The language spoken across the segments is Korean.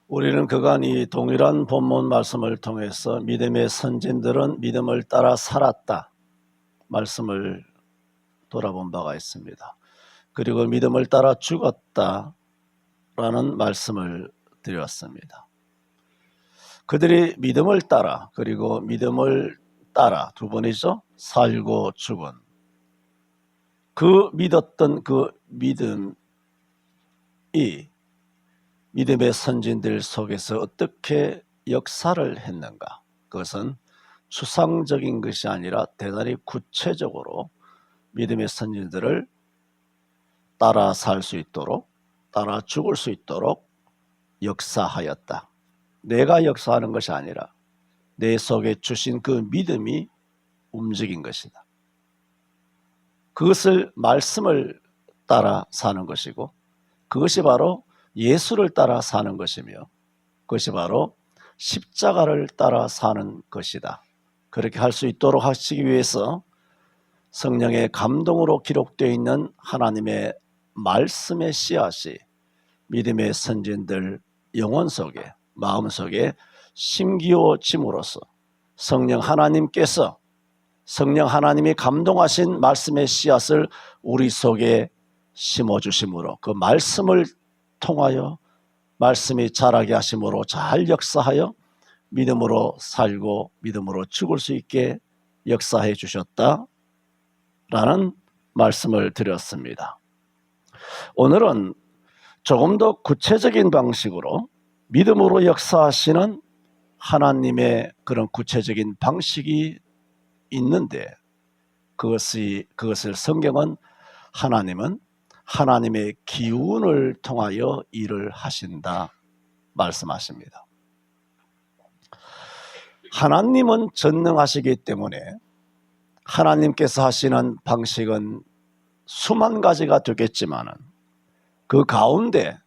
우리는 그간 이 동일한 본문 말씀을 통해서 믿음의 선진들은 믿음을 따라 살았다 말씀을 돌아본 바가 있습니다. 그리고 믿음을 따라 죽었다라는 말씀을 드렸습니다. 그들이 믿음을 따라 그리고 믿음을 따라 두 번이죠. 살고 죽은 그 믿었던 그 믿음이 믿음의 선진들 속에서 어떻게 역사를 했는가? 그것은 추상적인 것이 아니라 대단히 구체적으로 믿음의 선진들을 따라 살 수 있도록, 따라 죽을 수 있도록 역사하였다. 내가 역사하는 것이 아니라 내 속에 주신 그 믿음이 움직인 것이다. 그것을 말씀을 따라 사는 것이고, 그것이 바로 예수를 따라 사는 것이며, 그것이 바로 십자가를 따라 사는 것이다. 그렇게 할 수 있도록 하시기 위해서 성령의 감동으로 기록되어 있는 하나님의 말씀의 씨앗이 믿음의 선진들 영혼 속에, 마음 속에 심기어짐으로써 성령 하나님이 감동하신 말씀의 씨앗을 우리 속에 심어주심으로, 그 말씀을 통하여 말씀이 자라게 하심으로 잘 역사하여 믿음으로 살고 믿음으로 죽을 수 있게 역사해 주셨다라는 말씀을 드렸습니다. 오늘은 조금 더 구체적인 방식으로 믿음으로 역사하시는 하나님의 그런 구체적인 방식이 있는데, 그것을 성경은 하나님은 하나님의 기운을 통하여 일을 하신다 말씀하십니다. 하나님은 전능하시기 때문에 하나님께서 하시는 방식은 수만 가지가 되겠지만, 그 가운데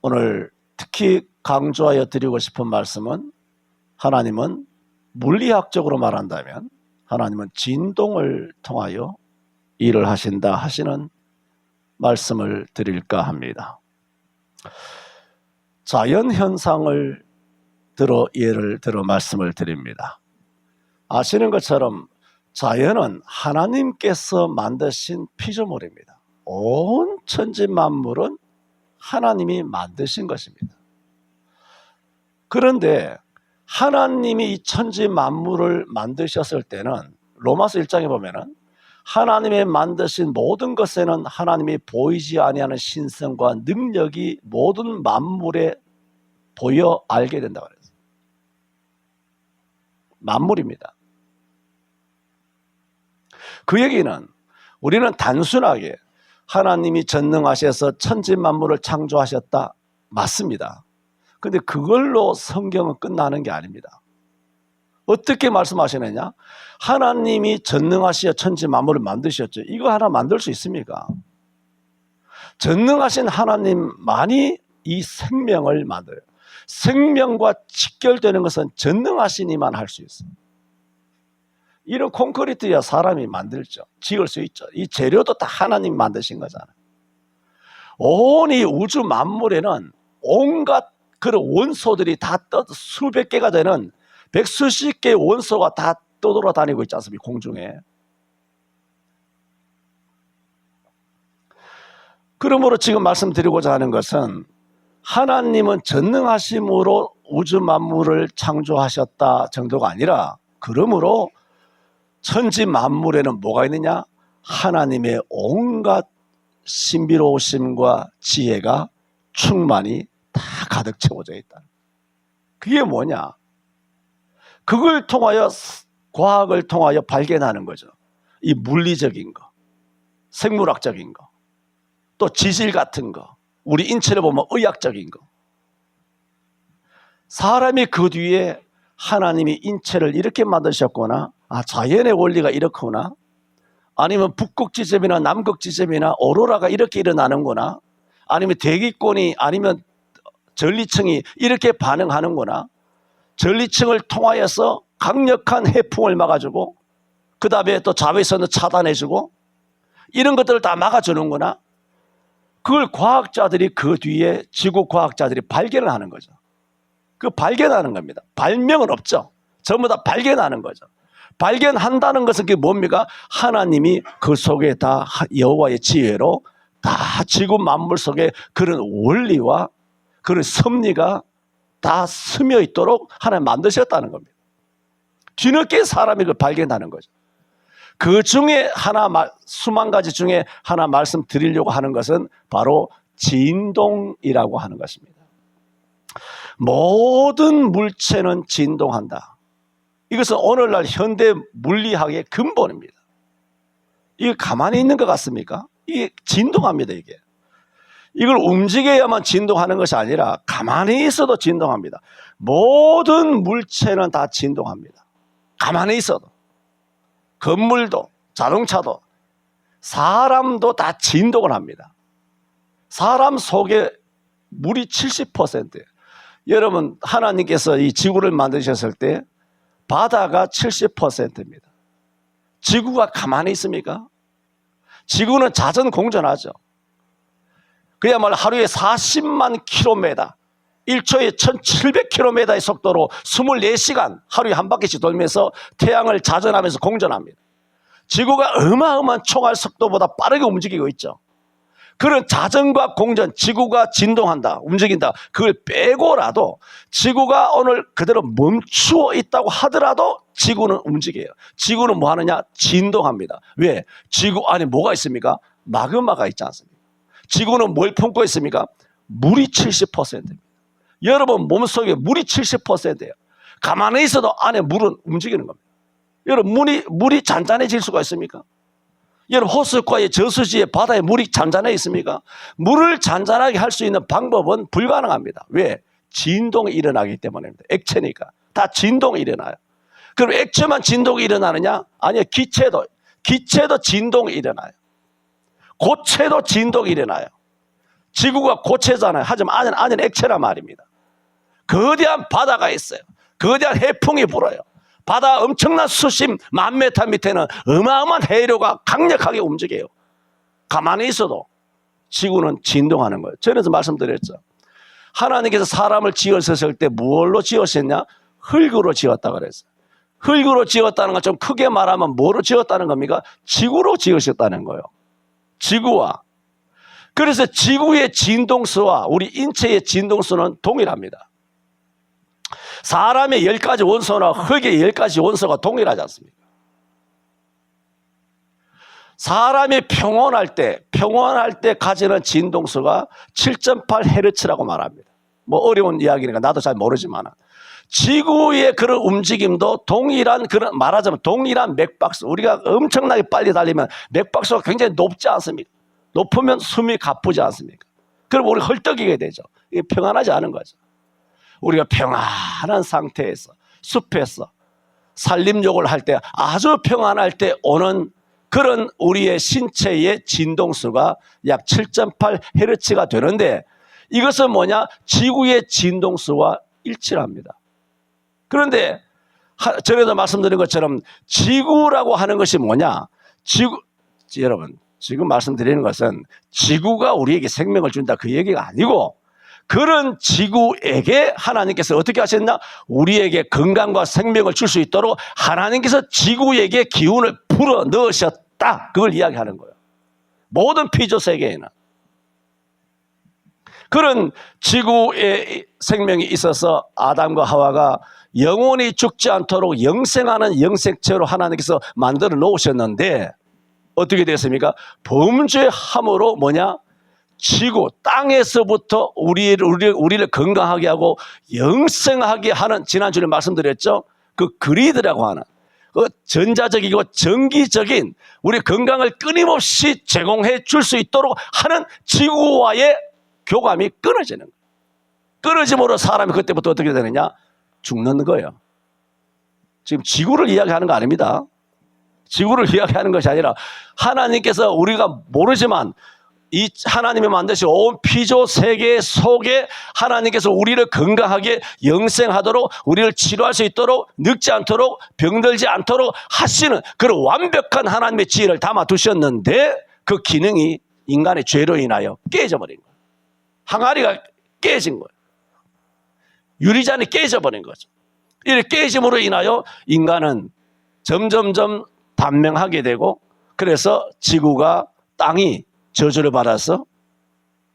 오늘 특히 강조하여 드리고 싶은 말씀은, 하나님은 물리학적으로 말한다면 하나님은 진동을 통하여 일을 하신다 하시는 말씀을 드릴까 합니다. 자연현상을 예를 들어 말씀을 드립니다. 아시는 것처럼 자연은 하나님께서 만드신 피조물입니다. 온 천지 만물은 하나님이 만드신 것입니다. 그런데 하나님이 이 천지 만물을 만드셨을 때는 로마서 1장에 보면은 하나님의 만드신 모든 것에는 하나님이 보이지 아니하는 신성과 능력이 모든 만물에 보여 알게 된다고 그랬어요. 만물입니다. 그 얘기는 우리는 단순하게 하나님이 전능하셔서 천지 만물을 창조하셨다, 맞습니다. 그런데 그걸로 성경은 끝나는 게 아닙니다. 어떻게 말씀하시느냐? 하나님이 전능하시어 천지 만물을 만드셨죠. 이거 하나 만들 수 있습니까? 전능하신 하나님만이 이 생명을 만들어요. 생명과 직결되는 것은 전능하신 이만 할 수 있어요. 이런 콘크리트야 사람이 만들죠. 지을 수 있죠. 이 재료도 다 하나님이 만드신 거잖아요. 온 이 우주 만물에는 온갖 그런 원소들이 다 수백 개가 되는 백수십 개의 원소가 다 떠돌아다니고 있지 않습니까? 공중에. 그러므로 지금 말씀드리고자 하는 것은, 하나님은 전능하심으로 우주 만물을 창조하셨다 정도가 아니라, 그러므로 천지 만물에는 뭐가 있느냐? 하나님의 온갖 신비로우심과 지혜가 충만히 다 가득 채워져 있다. 그게 뭐냐? 그걸 통하여, 과학을 통하여 발견하는 거죠. 이 물리적인 거, 생물학적인 거, 또 지질 같은 거, 우리 인체를 보면 의학적인 거. 사람이 그 뒤에 하나님이 인체를 이렇게 만드셨구나, 자연의 원리가 이렇구나, 아니면 북극지점이나 남극지점이나 오로라가 이렇게 일어나는구나, 아니면 대기권이, 아니면 전리층이 이렇게 반응하는구나, 전리층을 통하여서 강력한 해풍을 막아주고, 그 다음에 또 자외선을 차단해주고, 이런 것들을 다 막아주는구나. 그걸 과학자들이 그 뒤에 지구 과학자들이 발견을 하는 거죠. 그 발견하는 겁니다. 발명은 없죠. 전부 다 발견하는 거죠. 발견한다는 것은 그게 뭡니까? 하나님이 그 속에 다 여호와의 지혜로 다 지구 만물 속에 그런 원리와 그런 섭리가 다 스며 있도록 하나님 만드셨다는 겁니다. 뒤늦게 사람이 그걸 발견하는 거죠. 그 중에 하나, 수만 가지 중에 하나 말씀드리려고 하는 것은 바로 진동이라고 하는 것입니다. 모든 물체는 진동한다. 이것은 오늘날 현대 물리학의 근본입니다. 이게 가만히 있는 것 같습니까? 이게 진동합니다. 이걸 움직여야만 진동하는 것이 아니라 가만히 있어도 진동합니다. 모든 물체는 다 진동합니다. 가만히 있어도. 건물도, 자동차도, 사람도 다 진동을 합니다. 사람 속에 물이 70%예요. 여러분, 하나님께서 이 지구를 만드셨을 때 바다가 70%입니다. 지구가 가만히 있습니까? 지구는 자전공전하죠. 그야말로 하루에 40만 킬로미터, 1초에 1700km의 속도로 24시간 하루에 한 바퀴씩 돌면서 태양을 자전하면서 공전합니다. 지구가 어마어마한 총알 속도보다 빠르게 움직이고 있죠. 그런 자전과 공전, 지구가 진동한다, 움직인다. 그걸 빼고라도 지구가 오늘 그대로 멈추어 있다고 하더라도 지구는 움직여요. 지구는 뭐 하느냐? 진동합니다. 왜? 지구 안에 뭐가 있습니까? 마그마가 있지 않습니까? 지구는 뭘 품고 있습니까? 물이 70%입니다. 여러분 몸속에 물이 70%예요. 가만히 있어도 안에 물은 움직이는 겁니다. 여러분 물이 잔잔해질 수가 있습니까? 여러분 호수가의 저수지에 바다에 물이 잔잔해 있습니까? 물을 잔잔하게 할 수 있는 방법은 불가능합니다. 왜? 진동이 일어나기 때문입니다. 액체니까 다 진동이 일어나요. 그럼 액체만 진동이 일어나느냐? 아니요. 기체도 진동이 일어나요. 고체도 진동이 일어나요. 지구가 고체잖아요. 하지만 안에는 액체란 말입니다. 거대한 바다가 있어요. 거대한 해풍이 불어요. 바다 엄청난 수심 10,000m 밑에는 어마어마한 해류가 강력하게 움직여요. 가만히 있어도 지구는 진동하는 거예요. 전에도 말씀드렸죠. 하나님께서 사람을 지으셨을 때 무엇로 지으셨냐? 흙으로 지었다 그랬어요. 흙으로 지었다는 건 좀 크게 말하면 뭐로 지었다는 겁니까? 지구로 지으셨다는 거예요. 지구와. 그래서 지구의 진동수와 우리 인체의 진동수는 동일합니다. 사람의 10가지 원소나 흙의 10가지 원소가 동일하지 않습니까? 사람이 평온할 때 가지는 진동수가 7.8Hz라고 말합니다. 뭐 어려운 이야기니까 나도 잘 모르지만 지구의 그런 움직임도 동일한 그런 말하자면 동일한 맥박수, 우리가 엄청나게 빨리 달리면 맥박수가 굉장히 높지 않습니까? 높으면 숨이 가쁘지 않습니까? 그럼 우리 헐떡이게 되죠. 이게 평안하지 않은 거죠. 우리가 평안한 상태에서 숲에서 산림욕을 할 때 아주 평안할 때 오는 그런 우리의 신체의 진동수가 약 7.8Hz가 되는데 이것은 뭐냐? 지구의 진동수와 일치를 합니다. 그런데 전에도 말씀드린 것처럼 지구라고 하는 것이 뭐냐? 여러분 지금 말씀드리는 것은 지구가 우리에게 생명을 준다 그 얘기가 아니고 그런 지구에게 하나님께서 어떻게 하셨나? 우리에게 건강과 생명을 줄 수 있도록 하나님께서 지구에게 기운을 불어 넣으셨다. 그걸 이야기하는 거예요. 모든 피조 세계에는. 그런 지구에 생명이 있어서 아담과 하와가 영원히 죽지 않도록 영생하는 영생체로 하나님께서 만들어 놓으셨는데 어떻게 됐습니까? 범죄함으로 뭐냐? 지구, 땅에서부터 우리를 건강하게 하고 영생하게 하는 지난주에 말씀드렸죠. 그 그리드라고 하는 그 전자적이고 정기적인 우리 건강을 끊임없이 제공해 줄 수 있도록 하는 지구와의 교감이 끊어지는 거예요. 끊어짐으로 사람이 그때부터 어떻게 되느냐? 죽는 거예요. 지금 지구를 이야기하는 거 아닙니다. 지구를 이야기하는 것이 아니라 하나님께서 우리가 모르지만 이 하나님이 만드신 온 피조 세계 속에 하나님께서 우리를 건강하게 영생하도록 우리를 치료할 수 있도록 늙지 않도록 병들지 않도록 하시는 그런 완벽한 하나님의 지혜를 담아 두셨는데 그 기능이 인간의 죄로 인하여 깨져버린 거예요. 항아리가 깨진 거예요. 유리잔이 깨져버린 거죠. 이렇게 깨짐으로 인하여 인간은 점점점 단명하게 되고, 그래서 지구가, 땅이 저주를 받아서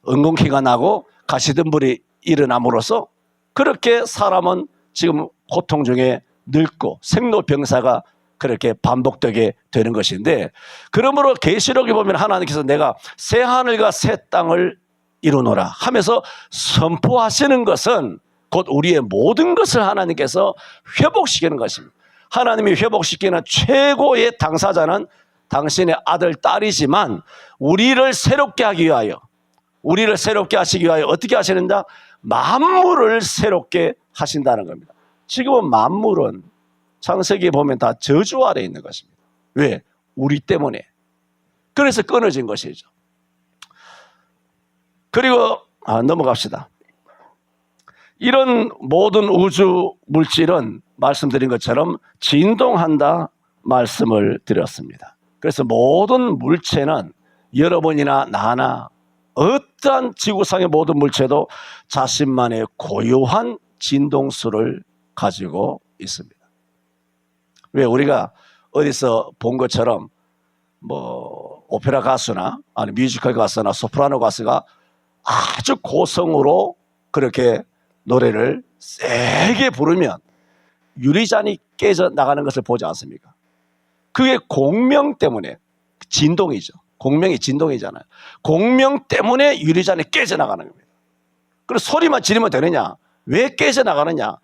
엉겅퀴가 나고 가시덤불이 일어남으로써 그렇게 사람은 지금 고통 중에 늙고 생로병사가 그렇게 반복되게 되는 것인데, 그러므로 계시록에 보면 하나님께서 내가 새 하늘과 새 땅을 이루노라 하면서 선포하시는 것은 곧 우리의 모든 것을 하나님께서 회복시키는 것입니다. 하나님이 회복시키는 최고의 당사자는 당신의 아들, 딸이지만 우리를 새롭게 하기 위하여, 우리를 새롭게 하시기 위하여 어떻게 하시는가? 만물을 새롭게 하신다는 겁니다. 지금은 만물은 창세기에 보면 다 저주 아래 있는 것입니다. 왜? 우리 때문에. 그래서 끊어진 것이죠. 그리고 넘어갑시다. 이런 모든 우주 물질은 말씀드린 것처럼 진동한다 말씀을 드렸습니다. 그래서 모든 물체는 여러분이나 나나 어떠한 지구상의 모든 물체도 자신만의 고유한 진동수를 가지고 있습니다. 왜? 우리가 어디서 본 것처럼 뭐 오페라 가수나 아니 뮤지컬 가수나 소프라노 가수가 아주 고성으로 그렇게 노래를 세게 부르면 유리잔이 깨져 나가는 것을 보지 않습니까? 그게 공명 때문에, 진동이죠. 공명이 진동이잖아요. 공명 때문에 유리잔이 깨져 나가는 겁니다. 그래서 소리만 지르면 되느냐? 왜 깨져 나가느냐?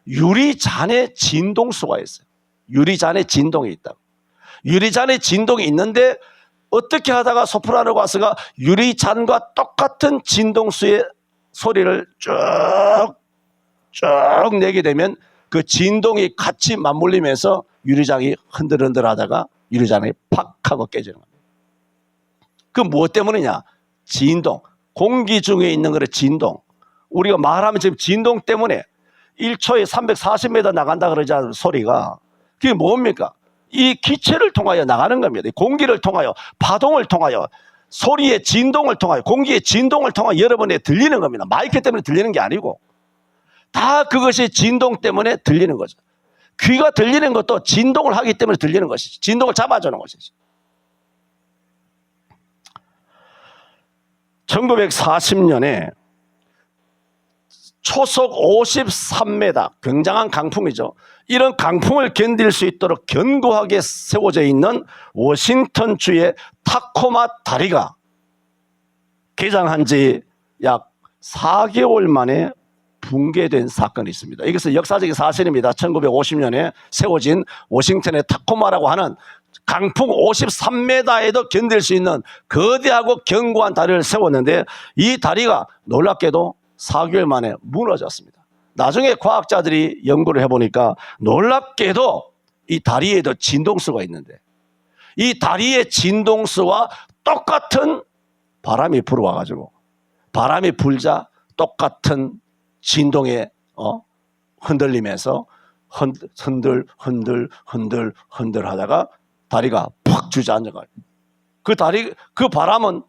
유리잔에 진동수가 있어요. 유리잔에 진동이 있다고. 유리잔에 진동이 있는데 어떻게 하다가 소프라노 가수가 유리잔과 똑같은 진동수의 소리를 쭉 내게 되면 그 진동이 같이 맞물리면서 유리잔이 흔들흔들 하다가 유리잔이 팍 하고 깨지는 겁니다. 그 무엇 때문이냐? 진동. 공기 중에 있는 거를 진동. 우리가 말하면 지금 진동 때문에 1초에 340m 나간다 그러잖아요, 소리가. 그게 뭡니까? 이 기체를 통하여 나가는 겁니다. 공기를 통하여, 파동을 통하여, 소리의 진동을 통하여, 공기의 진동을 통하여 여러분에 들리는 겁니다. 마이크 때문에 들리는 게 아니고 다 그것이 진동 때문에 들리는 거죠. 귀가 들리는 것도 진동을 하기 때문에 들리는 것이죠. 진동을 잡아주는 것이죠. 1940년에 초속 53m, 굉장한 강풍이죠. 이런 강풍을 견딜 수 있도록 견고하게 세워져 있는 워싱턴주의 타코마 다리가 개장한 지 약 4개월 만에 붕괴된 사건이 있습니다. 이것은 역사적인 사실입니다. 1950년에 세워진 워싱턴의 타코마라고 하는 강풍 53m에도 견딜 수 있는 거대하고 견고한 다리를 세웠는데, 이 다리가 놀랍게도 4개월 만에 무너졌습니다. 나중에 과학자들이 연구를 해보니까 놀랍게도 이 다리에도 진동수가 있는데, 이 다리의 진동수와 똑같은 바람이 불어와가지고 바람이 불자 똑같은 진동에 흔들리면서 흔들 하다가 다리가 팍 주저앉아가요. 그 바람은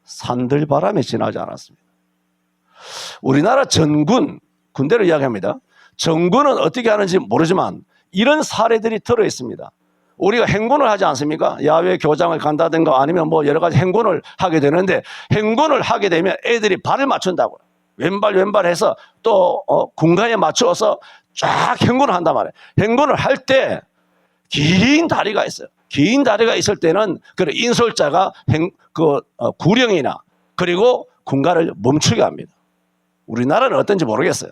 산들바람에 지나지 않았습니다. 우리나라 전군, 군대를 이야기합니다. 전군은 어떻게 하는지 모르지만 이런 사례들이 들어있습니다. 우리가 행군을 하지 않습니까? 야외 교장을 간다든가 아니면 뭐 여러 가지 행군을 하게 되는데, 행군을 하게 되면 애들이 발을 맞춘다고요. 왼발 해서 또 군가에 맞추어서 쫙 행군을 한단 말이에요. 행군을 할 때 긴 다리가 있어요. 긴 다리가 있을 때는 그 인솔자가 구령이나 그리고 군가를 멈추게 합니다. 우리나라는 어떤지 모르겠어요.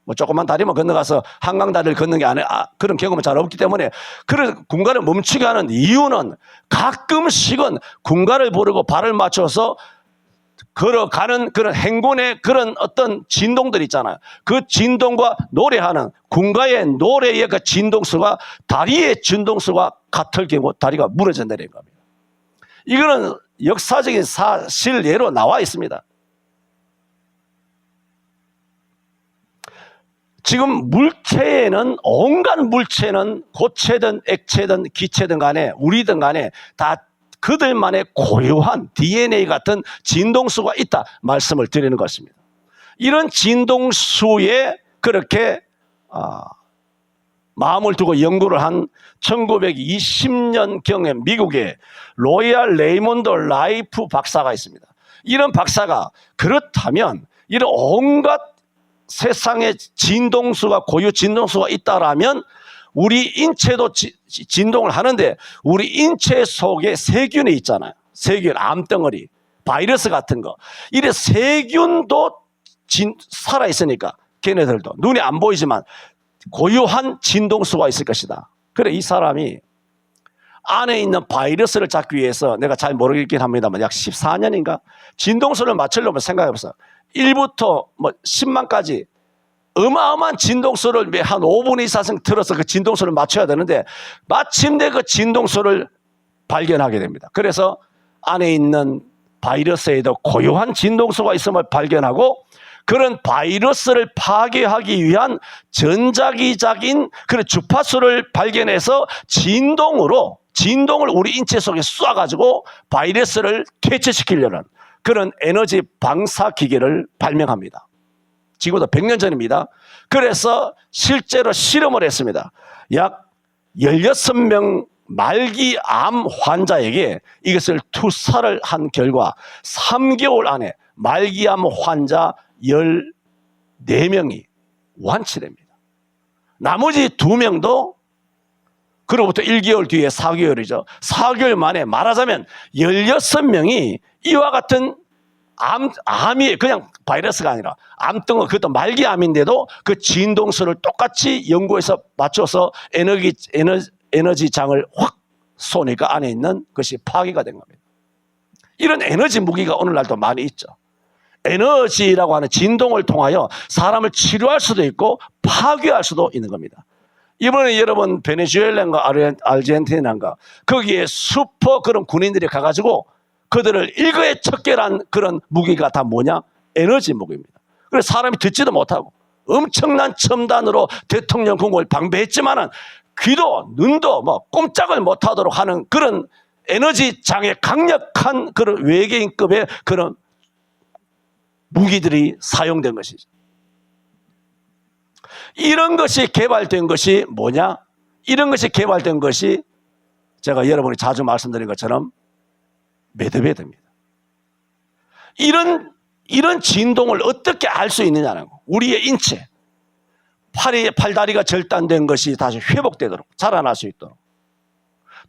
뭐 조그만 다리만 건너가서 한강 다리를 걷는 게 아니라 그런 경험은 잘 없기 때문에, 그런 군가를 멈추게 하는 이유는 가끔씩은 군가를 부르고 발을 맞춰서 걸어가는 그런 행군의 그런 어떤 진동들 있잖아요. 그 진동과 노래하는 군가의 노래의 그 진동수가 다리의 진동수가 같을 경우 다리가 무너진다는 겁니다. 이거는 역사적인 사실 예로 나와 있습니다. 지금 물체에는, 온갖 물체는 고체든 액체든 기체든 간에 우리든 간에 다 그들만의 고유한 DNA 같은 진동수가 있다 말씀을 드리는 것입니다. 이런 진동수에 그렇게 마음을 두고 연구를 한 1920년경에 미국의 로얄 레이몬드 라이프 박사가 있습니다. 이런 박사가 그렇다면 이런 온갖 세상에 진동수가 고유 진동수가 있다라면 우리 인체도 진동을 하는데 우리 인체 속에 세균이 있잖아요. 세균, 암덩어리, 바이러스 같은 거. 이래 세균도 살아있으니까 걔네들도 눈에 안 보이지만 고유한 진동수가 있을 것이다. 그래 이 사람이 안에 있는 바이러스를 잡기 위해서 내가 잘 모르겠긴 합니다만 약 14년인가 진동수를 맞추려면 생각해보세요. 1부터 뭐 10만까지 어마어마한 진동수를 한 5분 이상 틀어서 그 진동수를 맞춰야 되는데 마침내 그 진동수를 발견하게 됩니다. 그래서 안에 있는 바이러스에도 고유한 진동수가 있음을 발견하고 그런 바이러스를 파괴하기 위한 전자기적인 그런 주파수를 발견해서 진동을 우리 인체 속에 쏴가지고 바이러스를 퇴치시키려는 그런 에너지 방사기계를 발명합니다. 지금부터 100년 전입니다. 그래서 실제로 실험을 했습니다. 약 16명 말기암 환자에게 이것을 투사를 한 결과 3개월 안에 말기암 환자 14명이 완치됩니다. 나머지 2명도 그로부터 1개월 뒤에 4개월이죠. 4개월 만에 말하자면 16명이 이와 같은 암이 그냥 바이러스가 아니라 암덩어 그것도 말기암인데도 그 진동수를 똑같이 연구해서 맞춰서 에너지장을 확 쏘니까 안에 있는 것이 파괴가 된 겁니다. 이런 에너지 무기가 오늘날도 많이 있죠. 에너지라고 하는 진동을 통하여 사람을 치료할 수도 있고 파괴할 수도 있는 겁니다. 이번에 여러분 베네수엘라인가 아르헨티나인가 거기에 슈퍼 그런 군인들이 가가지고 그들을 일거에 척결한 그런 무기가 다 뭐냐? 에너지 무기입니다. 그래서 사람이 듣지도 못하고 엄청난 첨단으로 대통령 궁궐을 방배했지만은 귀도 눈도 뭐 꼼짝을 못하도록 하는 그런 에너지장의 강력한 그런 외계인급의 그런 무기들이 사용된 것이죠. 이런 것이 개발된 것이 뭐냐? 이런 것이 개발된 것이 제가 여러분이 자주 말씀드린 것처럼 메드베드입니다. 이런 진동을 어떻게 알 수 있느냐는 거. 우리의 인체, 팔다리가 절단된 것이 다시 회복되도록 자라날 수 있도록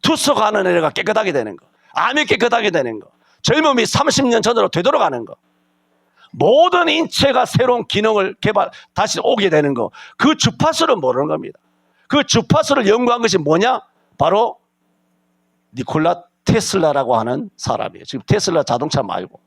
투석하는 애가 깨끗하게 되는 거, 암이 깨끗하게 되는 거, 젊음이 30년 전으로 되돌아가는 거, 모든 인체가 새로운 기능을 다시 오게 되는 거, 그 주파수를 모르는 겁니다. 그 주파수를 연구한 것이 뭐냐? 바로 니콜라 테슬라라고 하는 사람이에요. 지금 테슬라 자동차 말고.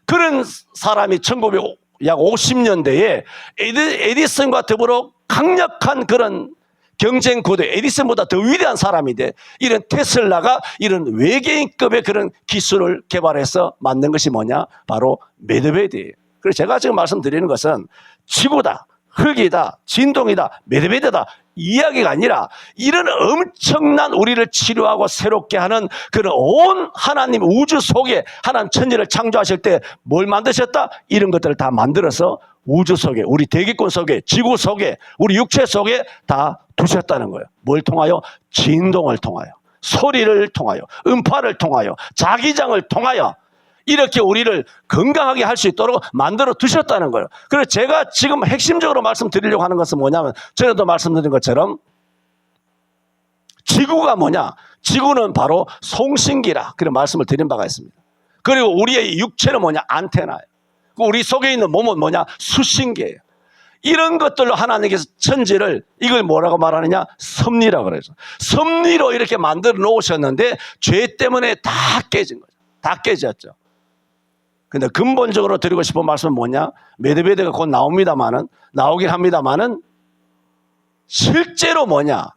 그런 사람이 1900약 50년대에 에디슨과 더불어 강력한 그런 경쟁 구도, 에디슨보다 더 위대한 사람인데 이런 테슬라가 이런 외계인급의 그런 기술을 개발해서 만든 것이 뭐냐? 바로 메드베드예요. 그래서 제가 지금 말씀드리는 것은 지구다, 흙이다, 진동이다, 메드베드다 이야기가 아니라 이런 엄청난 우리를 치료하고 새롭게 하는 그런 온 하나님 우주 속에 하나님 천지를 창조하실 때 뭘 만드셨다? 이런 것들을 다 만들어서 우주 속에, 우리 대기권 속에, 지구 속에, 우리 육체 속에 다 두셨다는 거예요. 뭘 통하여? 진동을 통하여, 소리를 통하여, 음파를 통하여, 자기장을 통하여 이렇게 우리를 건강하게 할 수 있도록 만들어 두셨다는 거예요. 그래서 제가 지금 핵심적으로 말씀드리려고 하는 것은 뭐냐면 전에도 말씀드린 것처럼 지구가 뭐냐? 지구는 바로 송신기라 그런 말씀을 드린 바가 있습니다. 그리고 우리의 육체는 뭐냐? 안테나예요. 우리 속에 있는 몸은 뭐냐? 수신기예요. 이런 것들로 하나님께서 천지를 이걸 뭐라고 말하느냐? 섭리라고 그러죠. 섭리로 이렇게 만들어 놓으셨는데 죄 때문에 다 깨진 거죠. 다 깨졌죠. 근데 근본적으로 드리고 싶은 말씀은 뭐냐? 메드베드가 곧 나오긴 합니다만은 실제로 뭐냐?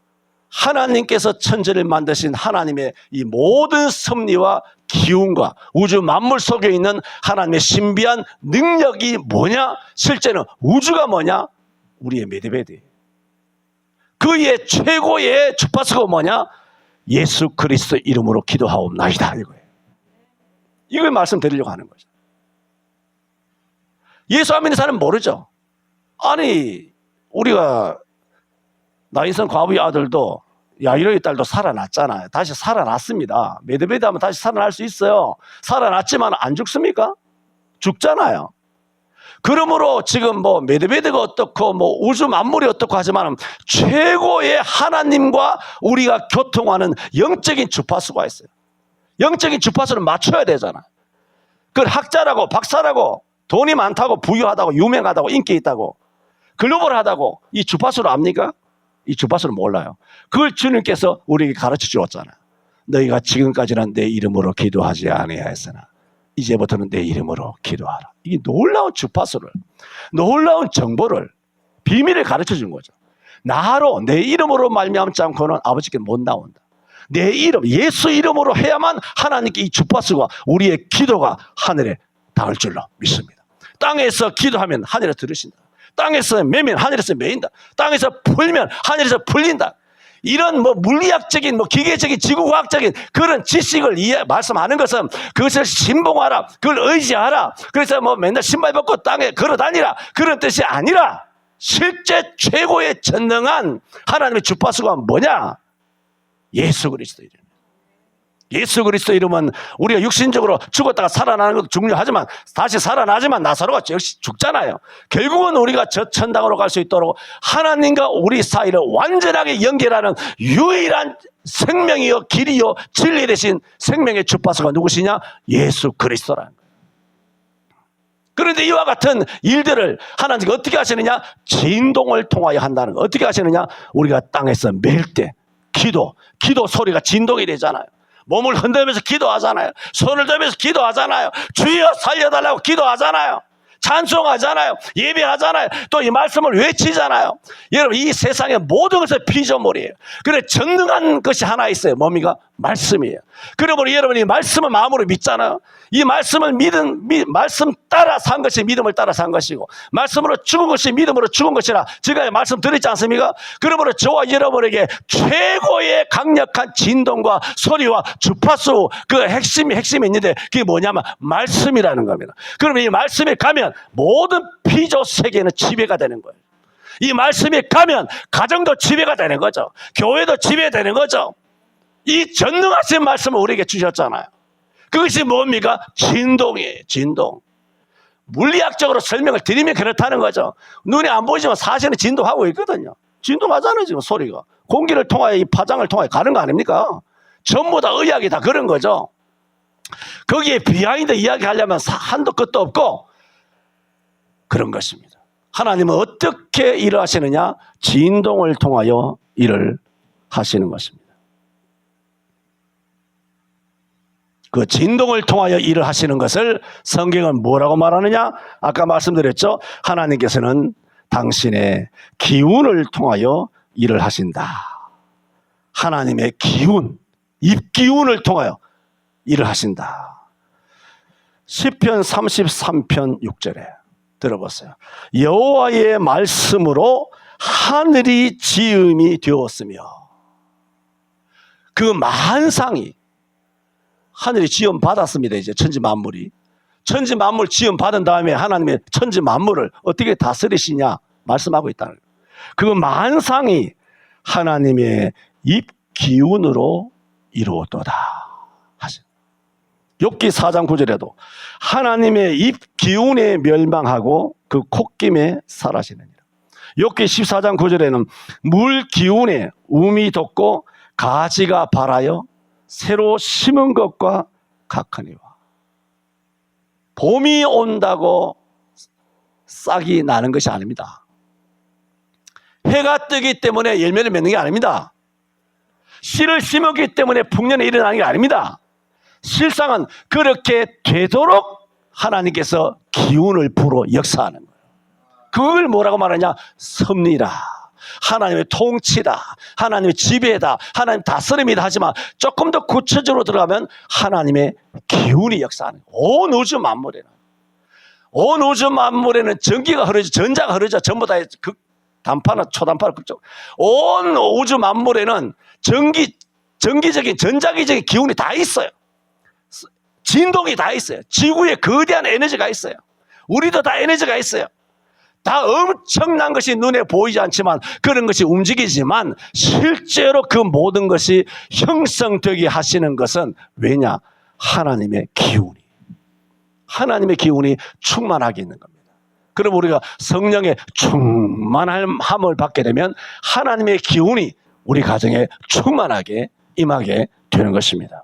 하나님께서 천지를 만드신 하나님의 이 모든 섭리와 기운과 우주 만물 속에 있는 하나님의 신비한 능력이 뭐냐? 실제는 우주가 뭐냐? 우리의 메드베드예요. 그의 최고의 주파수가 뭐냐? 예수 그리스도 이름으로 기도하옵나이다 이거예요. 이걸 말씀드리려고 하는 거죠. 예수 안 믿는 사람은 모르죠. 아니 우리가 나인선 과부의 아들도 야이로의 딸도 살아났잖아요. 다시 살아났습니다. 메드베드 하면 다시 살아날 수 있어요. 살아났지만 안 죽습니까? 죽잖아요. 그러므로 지금 뭐 메드베드가 어떻고 뭐 우주 만물이 어떻고 하지만 최고의 하나님과 우리가 교통하는 영적인 주파수가 있어요. 영적인 주파수를 맞춰야 되잖아. 그걸 학자라고 박사라고 돈이 많다고 부유하다고 유명하다고 인기 있다고 글로벌하다고 이 주파수를 압니까? 이 주파수를 몰라요. 그걸 주님께서 우리에게 가르쳐 주었잖아요. 너희가 지금까지는 내 이름으로 기도하지 아니하였으나 이제부터는 내 이름으로 기도하라. 이게 놀라운 주파수를, 놀라운 정보를, 비밀을 가르쳐 준 거죠. 나로 내 이름으로 말미암지 않고는 아버지께 못 나온다. 내 이름, 예수 이름으로 해야만 하나님께 이 주파수가 우리의 기도가 하늘에 닿을 줄로 믿습니다. 땅에서 기도하면 하늘에 들으신다. 땅에서 매면 하늘에서 매인다. 땅에서 풀면 하늘에서 풀린다. 이런 뭐 물리학적인 뭐 기계적인 지구과학적인 그런 지식을 말씀하는 것은 그것을 신봉하라, 그걸 의지하라. 그래서 뭐 맨날 신발 벗고 땅에 걸어 다니라 그런 뜻이 아니라 실제 최고의 전능한 하나님의 주파수가 뭐냐? 예수 그리스도 이름. 예수 그리스도 이름은 우리가 육신적으로 죽었다가 살아나는 것도 중요하지만 다시 살아나지만 나사로가 역시 죽잖아요. 결국은 우리가 저 천당으로 갈 수 있도록 하나님과 우리 사이를 완전하게 연결하는 유일한 생명이요 길이요 진리 되신 생명의 주파수가 누구시냐? 예수 그리스도라는 거예요. 그런데 이와 같은 일들을 하나님이 어떻게 하시느냐? 진동을 통하여 한다는 거. 어떻게 하시느냐? 우리가 땅에서 매일 때 기도 소리가 진동이 되잖아요. 몸을 흔들면서 기도하잖아요. 손을 들면서 기도하잖아요. 주여 살려달라고 기도하잖아요. 찬송하잖아요. 예배하잖아요. 또 이 말씀을 외치잖아요. 여러분 이 세상의 모든 것은 피조물이에요. 그래 전능한 것이 하나 있어요. 뭡니까? 말씀이에요. 그러므로 여러분이 말씀을 마음으로 믿잖아요. 이 말씀을 말씀 따라 산 것이 믿음을 따라 산 것이고 말씀으로 죽은 것이 믿음으로 죽은 것이라 제가 말씀 드렸지 않습니까? 그러므로 저와 여러분에게 최고의 강력한 진동과 소리와 주파수 그 핵심이 있는데 그게 뭐냐면 말씀이라는 겁니다. 그러면 이 말씀에 가면 모든 피조 세계는 지배가 되는 거예요. 이 말씀에 가면 가정도 지배가 되는 거죠. 교회도 지배되는 거죠. 이 전능하신 말씀을 우리에게 주셨잖아요. 그것이 뭡니까? 진동이에요. 진동. 물리학적으로 설명을 드리면 그렇다는 거죠. 눈에 안 보이지만 사실은 진동하고 있거든요. 진동하잖아요. 지금 소리가. 공기를 통하여 이 파장을 통하여 가는 거 아닙니까? 전부 다 의학이 다 그런 거죠. 거기에 비하인드 이야기하려면 한도 끝도 없고 그런 것입니다. 하나님은 어떻게 일을 하시느냐? 진동을 통하여 일을 하시는 것입니다. 그 진동을 통하여 일을 하시는 것을 성경은 뭐라고 말하느냐? 아까 말씀드렸죠. 하나님께서는 당신의 기운을 통하여 일을 하신다. 하나님의 기운, 입기운을 통하여 일을 하신다. 시편 33편 6절에 들어보세요. 여호와의 말씀으로 하늘이 지음이 되었으며 그 만상이 하늘이 지음 받았습니다. 이제 천지 만물이. 천지 만물 지음 받은 다음에 하나님의 천지 만물을 어떻게 다스리시냐 말씀하고 있다는 거예요. 그 만상이 하나님의 입 기운으로 이루었도다 하신. 욥기 4장 9절에도 하나님의 입 기운에 멸망하고 그 콧김에 사라지느니라. 욥기 14장 9절에는 물 기운에 움이 돋고 가지가 발하여 새로 심은 것과 같으니와. 봄이 온다고 싹이 나는 것이 아닙니다. 해가 뜨기 때문에 열매를 맺는 게 아닙니다. 씨를 심었기 때문에 풍년에 일어나는 게 아닙니다. 실상은 그렇게 되도록 하나님께서 기운을 불어 역사하는 거예요. 그걸 뭐라고 말하냐? 섭리라. 하나님의 통치다. 하나님의 지배다. 하나님 다스림이다 하지만 조금 더 구체적으로 들어가면 하나님의 기운이 역사하는 거예요. 온 우주 만물에는 전기가 흐르죠. 전자가 흐르죠. 전부 다 단파나 초단파나 극적. 온 우주 만물에는 전기적인 전자기적인 기운이 다 있어요. 진동이 다 있어요. 지구에 거대한 에너지가 있어요. 우리도 다 에너지가 있어요. 다 엄청난 것이 눈에 보이지 않지만 그런 것이 움직이지만 실제로 그 모든 것이 형성되게 하시는 것은 왜냐? 하나님의 기운이 충만하게 있는 겁니다. 그럼 우리가 성령의 충만함을 받게 되면 하나님의 기운이 우리 가정에 충만하게 임하게 되는 것입니다.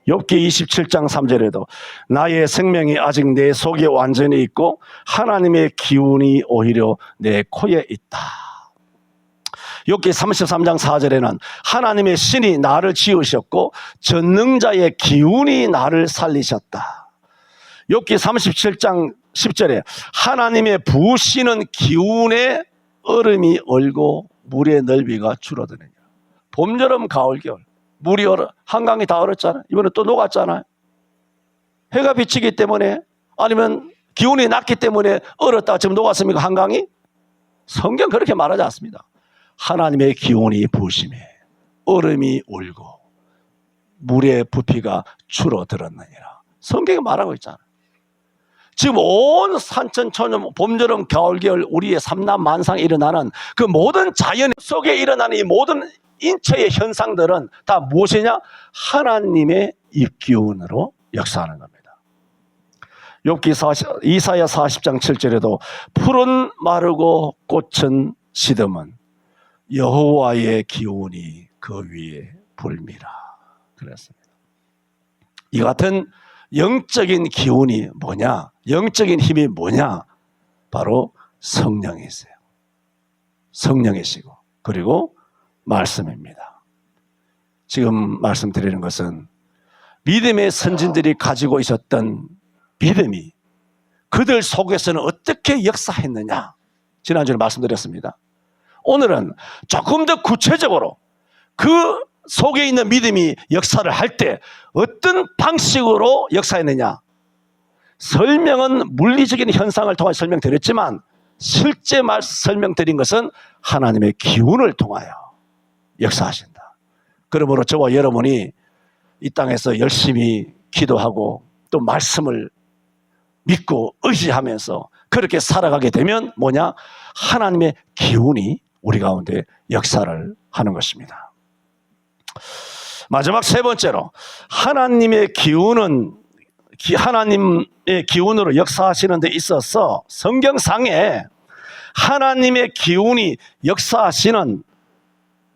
욥기 27장 3절에도 나의 생명이 아직 내 속에 완전히 있고 하나님의 기운이 오히려 내 코에 있다. 욥기 33장 4절에는 하나님의 신이 나를 지으셨고 전능자의 기운이 나를 살리셨다. 욥기 37장 10절에 하나님의 부으시는 기운에 얼음이 얼고 물의 넓이가 줄어드느냐. 봄, 여름, 가을, 겨울 물이 얼어, 한강이 다 얼었잖아요. 이번에 또 녹았잖아요. 해가 비치기 때문에 아니면 기온이 낮기 때문에 얼었다가 지금 녹았습니까? 한강이? 성경 그렇게 말하지 않습니다. 하나님의 기온이 부으심에 얼음이 얼고 물의 부피가 줄어들었느니라. 성경이 말하고 있잖아요. 지금 온 산천초년 봄, 여름, 겨울, 겨울 우리의 삼남만상에 일어나는 그 모든 자연 속에 일어나는 이 모든 인체의 현상들은 다 무엇이냐? 하나님의 입기운으로 역사하는 겁니다. 이사야 40장 7절에도 풀은 마르고 꽃은 시듬은 여호와의 기운이 그 위에 불미라 그랬습니다. 이 같은 영적인 기운이 뭐냐? 영적인 힘이 뭐냐? 바로 성령이세요. 성령이시고 그리고 말씀입니다. 지금 말씀드리는 것은 믿음의 선진들이 가지고 있었던 믿음이 그들 속에서는 어떻게 역사했느냐? 지난주에 말씀드렸습니다. 오늘은 조금 더 구체적으로 그 속에 있는 믿음이 역사를 할 때 어떤 방식으로 역사했느냐? 설명은 물리적인 현상을 통해 설명드렸지만 실제 설명드린 것은 하나님의 기운을 통하여 역사하신다. 그러므로 저와 여러분이 이 땅에서 열심히 기도하고 또 말씀을 믿고 의지하면서 그렇게 살아가게 되면 뭐냐? 하나님의 기운이 우리 가운데 역사를 하는 것입니다. 마지막 세 번째로 하나님의 기운으로 역사하시는 데 있어서 성경상에 하나님의 기운이 역사하시는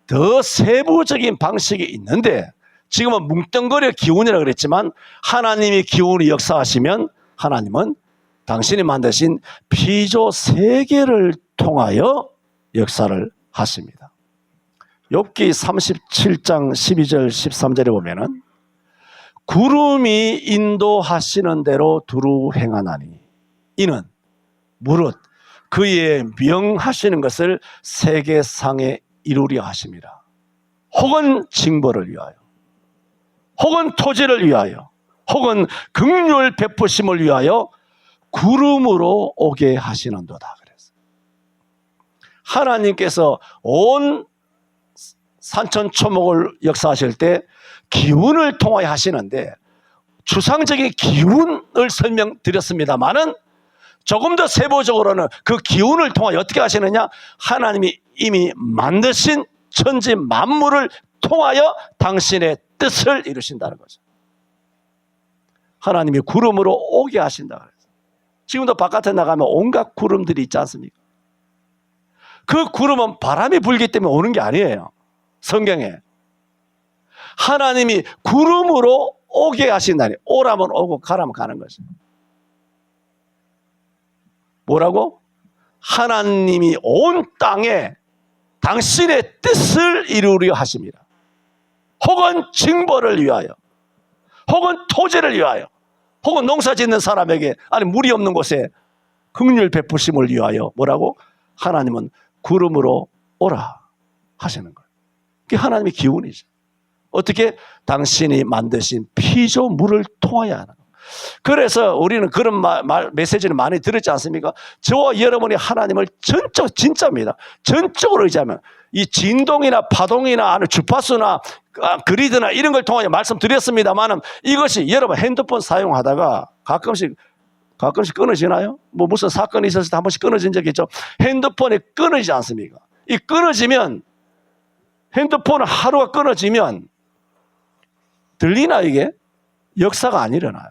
더 세부적인 방식이 있는데 지금은 뭉뚱그려 기운이라고 그랬지만 하나님의 기운이 역사하시면 하나님은 당신이 만드신 피조 세계를 통하여 역사를 하십니다. 욥기 37장 12절 13절에 보면은 구름이 인도하시는 대로 두루 행하나니 이는 무릇 그의 명하시는 것을 세계상에 이루려 하심이라. 혹은 징벌을 위하여 혹은 토지를 위하여 혹은 긍휼 베푸심을 위하여 구름으로 오게 하시는도다 그랬어요. 하나님께서 온 산천초목을 역사하실 때 기운을 통하여 하시는데 추상적인 기운을 설명드렸습니다마는 조금 더 세부적으로는 그 기운을 통하여 어떻게 하시느냐? 하나님이 이미 만드신 천지 만물을 통하여 당신의 뜻을 이루신다는 거죠. 하나님이 구름으로 오게 하신다 그랬어요. 지금도 바깥에 나가면 온갖 구름들이 있지 않습니까? 그 구름은 바람이 불기 때문에 오는 게 아니에요. 성경에 하나님이 구름으로 오게 하신다니. 오라면 오고 가라면 가는 거죠. 뭐라고? 하나님이 온 땅에 당신의 뜻을 이루려 하십니다. 혹은 징벌을 위하여 혹은 토지를 위하여 혹은 농사 짓는 사람에게 아니 물이 없는 곳에 긍휼 베푸심을 위하여 뭐라고? 하나님은 구름으로 오라 하시는 거예요. 그게 하나님의 기운이죠. 어떻게? 당신이 만드신 피조물을 통하여 하는 거예요. 그래서 우리는 그런 메시지를 많이 들었지 않습니까? 저와 여러분이 하나님을 진짜입니다. 전적으로 의지하면 이 진동이나 파동이나 주파수나 그리드나 이런 걸 통하여 말씀드렸습니다만 이것이 여러분 핸드폰 사용하다가 가끔씩 가끔씩 끊어지나요? 뭐 무슨 사건이 있었을 때 한 번씩 끊어진 적이 있죠. 핸드폰이 끊어지지 않습니까? 이 끊어지면, 핸드폰 하루가 끊어지면 들리나 이게? 역사가 안 일어나요.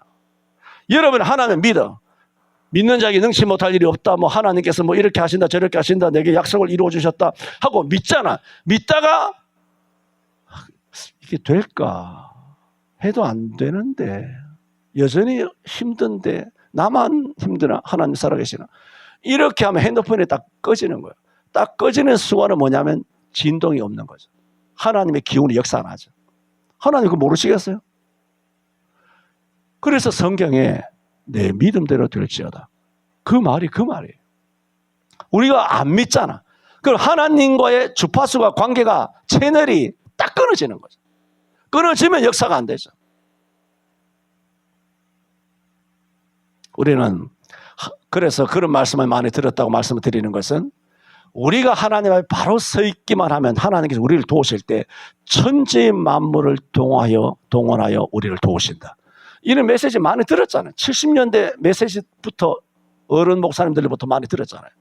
여러분 하나님 믿어. 믿는 자에게 능치 못할 일이 없다. 뭐 하나님께서 뭐 이렇게 하신다 저렇게 하신다 내게 약속을 이루어 주셨다 하고 믿잖아. 믿다가 이게 될까 해도 안 되는데 여전히 힘든데 나만 힘드나 하나님 살아계시나 이렇게 하면 핸드폰이 딱 꺼지는 거예요. 딱 꺼지는 순간은 뭐냐면 진동이 없는 거죠. 하나님의 기운이 역사 안 하죠. 하나님 그거 모르시겠어요? 그래서 성경에 내 믿음대로 될지어다. 그 말이 그 말이에요. 우리가 안 믿잖아. 그럼 하나님과의 주파수가 관계가 채널이 딱 끊어지는 거죠. 끊어지면 역사가 안 되죠. 우리는 그래서 그런 말씀을 많이 들었다고 말씀을 드리는 것은 우리가 하나님 앞에 바로 서 있기만 하면 하나님께서 우리를 도우실 때 천지 만물을 동원하여 우리를 도우신다. 이런 메시지 많이 들었잖아요. 70년대 메시지부터 어른 목사님들로부터 많이 들었잖아요.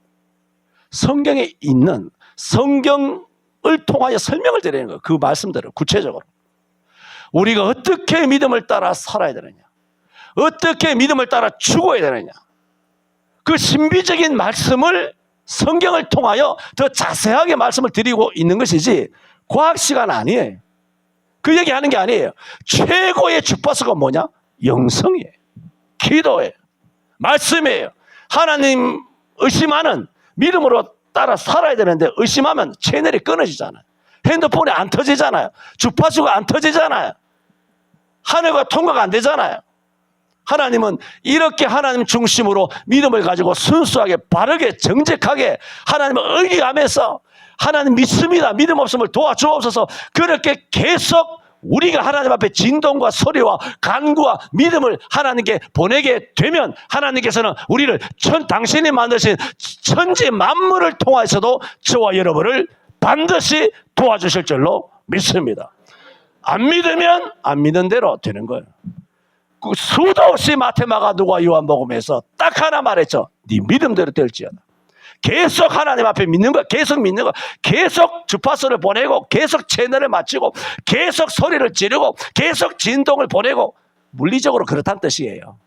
성경에 있는 성경을 통하여 설명을 드리는 거예요. 그 말씀들을 구체적으로. 우리가 어떻게 믿음을 따라 살아야 되느냐. 어떻게 믿음을 따라 죽어야 되느냐. 그 신비적인 말씀을 성경을 통하여 더 자세하게 말씀을 드리고 있는 것이지 과학 시간 아니에요. 그 얘기하는 게 아니에요. 최고의 주파수가 뭐냐? 영성이에요. 기도예요. 말씀이에요. 하나님 의심하는 믿음으로 따라 살아야 되는데 의심하면 채널이 끊어지잖아요. 핸드폰이 안 터지잖아요. 주파수가 안 터지잖아요. 하늘과 통과가 안 되잖아요. 하나님은 이렇게 하나님 중심으로 믿음을 가지고 순수하게 바르게 정직하게 하나님을 의지하면서 하나님 믿습니다. 믿음 없음을 도와주옵소서. 그렇게 계속 우리가 하나님 앞에 진동과 소리와 간구와 믿음을 하나님께 보내게 되면 하나님께서는 우리를 당신이 만드신 천지 만물을 통해서도 저와 여러분을 반드시 도와주실 줄로 믿습니다. 안 믿으면 안 믿는 대로 되는 거예요. 수도 없이 마태마가 누가 요한복음에서 딱 하나 말했죠. 네 믿음대로 될지어다. 계속 하나님 앞에 믿는 거, 계속 믿는 거, 계속 주파수를 보내고, 계속 채널을 맞추고, 계속 소리를 지르고, 계속 진동을 보내고, 물리적으로 그렇다는 뜻이에요.